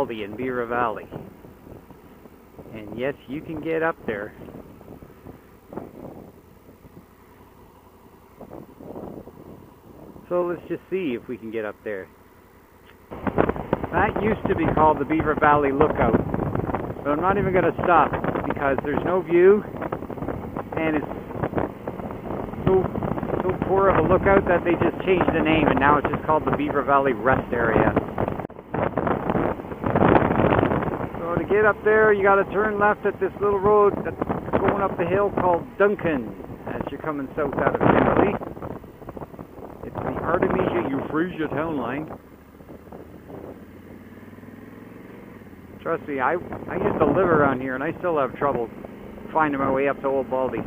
Baldy in Beaver Valley. And yes, you can get up there. So let's just see if we can get up there. That used to be called the Beaver Valley Lookout, but I'm not even going to stop because there's no view, and it's so poor of a lookout that they just changed the name, and now it's just called the Beaver Valley Rest Area. So to get up there, you got to turn left at this little road that's going up the hill called Duncan as you're coming south out of Kimberley. It's the Artemisia-Euphrasia town line. Trust me, I used to live around here, and I still have trouble finding my way up to Old Baldy.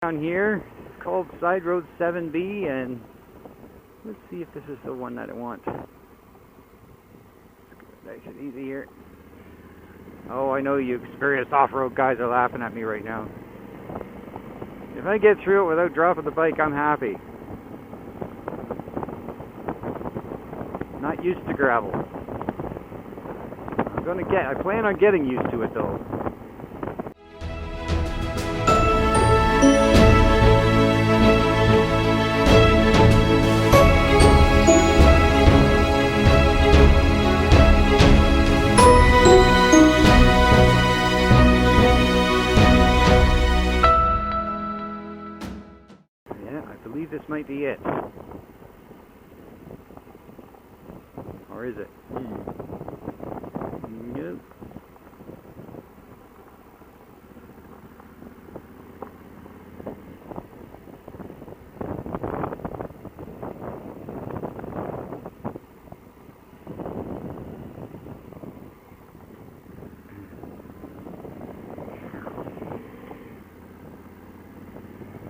Down here, it's called Side Road 7B, and let's see if this is the one that I want. Nice and easy here. Oh, I know you experienced off-road guys are laughing at me right now. If I get through it without dropping the bike, I'm happy. Not used to gravel. I plan on getting used to it though. I believe this might be it. Or is it? Nope.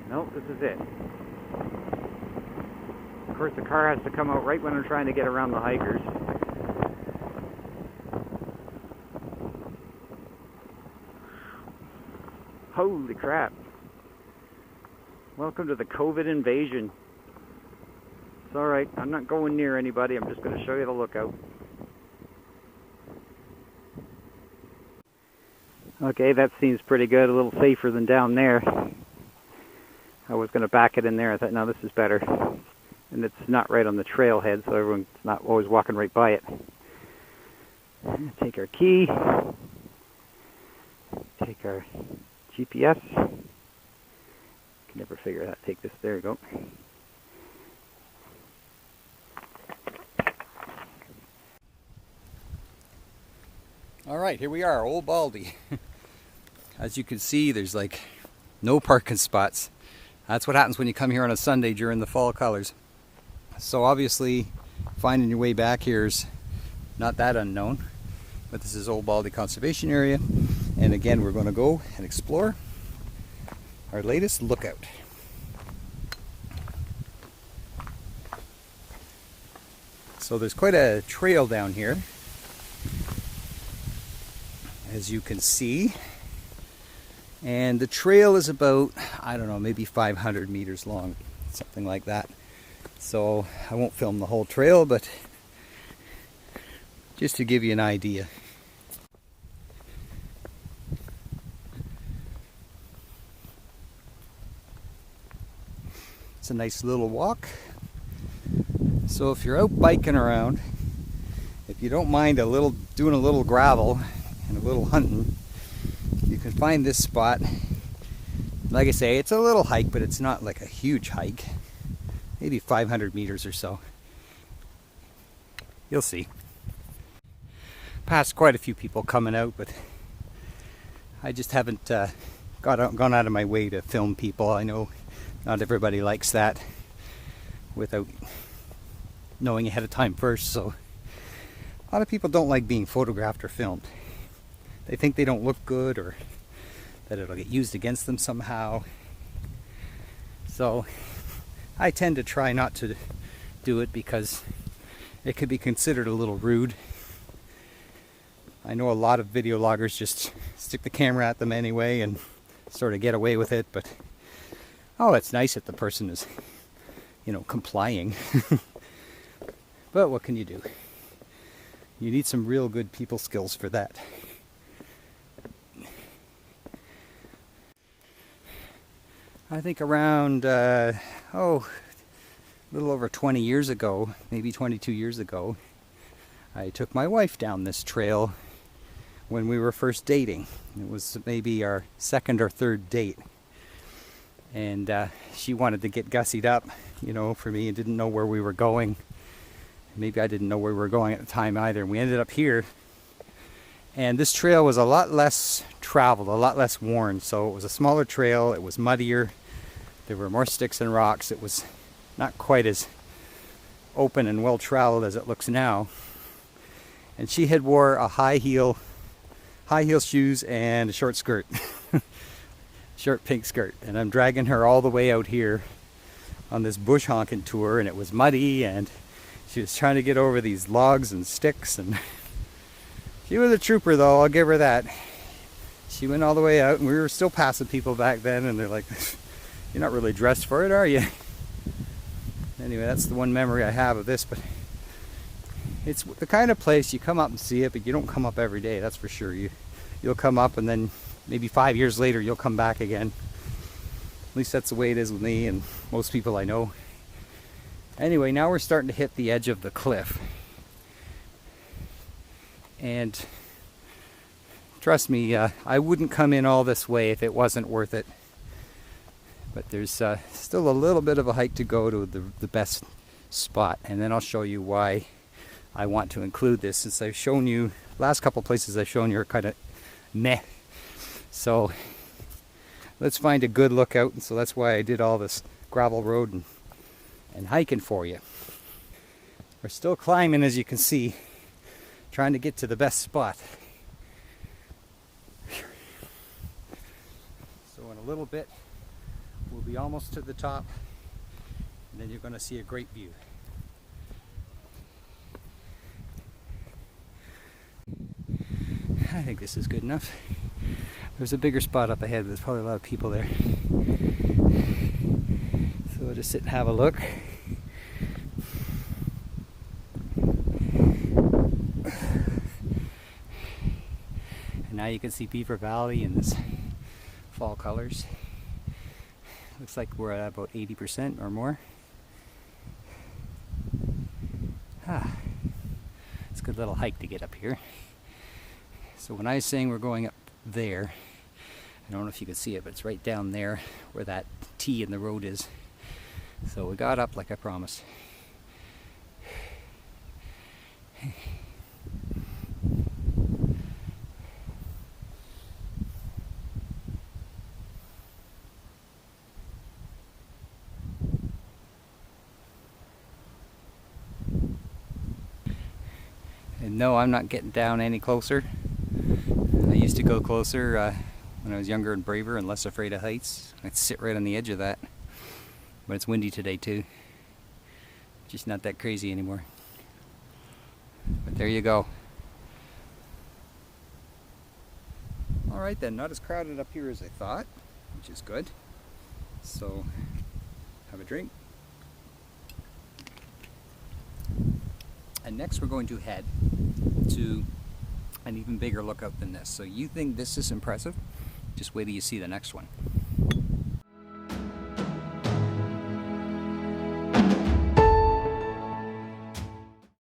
Nope, this is it. Of course, the car has to come out right when I'm trying to get around the hikers. Holy crap. Welcome to the COVID invasion. It's alright, I'm not going near anybody, I'm just going to show you the lookout. Okay, that seems pretty good, a little safer than down there. I was going to back it in there, I thought, no, this is better. And it's not right on the trailhead, so everyone's not always walking right by it. Take our key. Take our GPS. Can never figure it out. Take this. There you go. All right, here we are, Old Baldy. As you can see, there's like no parking spots. That's what happens when you come here on a Sunday during the fall colors. So obviously, finding your way back here is not that unknown. But this is Old Baldy Conservation Area. And again, we're going to go and explore our latest lookout. So there's quite a trail down here, as you can see. And the trail is about, I don't know, maybe 500 meters long, something like that. So I won't film the whole trail, but just to give you an idea. It's a nice little walk. So if you're out biking around, if you don't mind doing a little gravel and a little hunting, you can find this spot. Like I say, it's a little hike, but it's not like a huge hike. maybe 500 meters or so. You'll see. Passed quite a few people coming out, but I just haven't gone out of my way to film people. I know not everybody likes that without knowing ahead of time first, so a lot of people don't like being photographed or filmed. They think they don't look good or that it'll get used against them somehow. So I tend to try not to do it because it could be considered a little rude. I know a lot of video loggers just stick the camera at them anyway and sort of get away with it, but oh, it's nice if the person is, you know, complying. But what can you do? You need some real good people skills for that. I think around, a little over 20 years ago, maybe 22 years ago, I took my wife down this trail when we were first dating. It was maybe our second or third date. And she wanted to get gussied up, you know, for me, and didn't know where we were going. Maybe I didn't know where we were going at the time either. And we ended up here. And this trail was a lot less traveled, a lot less worn. So it was a smaller trail, it was muddier, there were more sticks and rocks. It was not quite as open and well traveled as it looks now. And she had wore a high heel shoes and a short skirt. Short pink skirt. And I'm dragging her all the way out here on this bush honking tour, and it was muddy, and she was trying to get over these logs and sticks, and she was a trooper though, I'll give her that. She went all the way out, and we were still passing people back then, and they're like, you're not really dressed for it, are you? Anyway, that's the one memory I have of this, but it's the kind of place you come up and see it, but you don't come up every day, that's for sure. You'll come up, and then maybe 5 years later you'll come back again. At least that's the way it is with me and most people I know. Anyway, now we're starting to hit the edge of the cliff. And trust me, I wouldn't come in all this way if it wasn't worth it. But there's still a little bit of a hike to go to the best spot. And then I'll show you why I want to include this, since I've shown you, last couple places I've shown you are kind of meh. So let's find a good lookout, and so that's why I did all this gravel road and hiking for you. We're still climbing, as you can see, trying to get to the best spot. So in a little bit we'll be almost to the top, and then you're going to see a great view. I think this is good enough. There's a bigger spot up ahead, but there's probably a lot of people there. So we'll just sit and have a look. And now you can see Beaver Valley in this fall colors. Looks like we're at about 80% or more. It's a good little hike to get up here. So when I was saying we're going up there, I don't know if you can see it, but it's right down there where that T in the road is. So we got up like I promised. And no, I'm not getting down any closer. I used to go closer when I was younger and braver and less afraid of heights. I'd sit right on the edge of that. But it's windy today too. Just not that crazy anymore. But there you go. Alright then, not as crowded up here as I thought, which is good. So, have a drink. And next we're going to head to an even bigger lookout than this. So you think this is impressive? Just wait till you see the next one.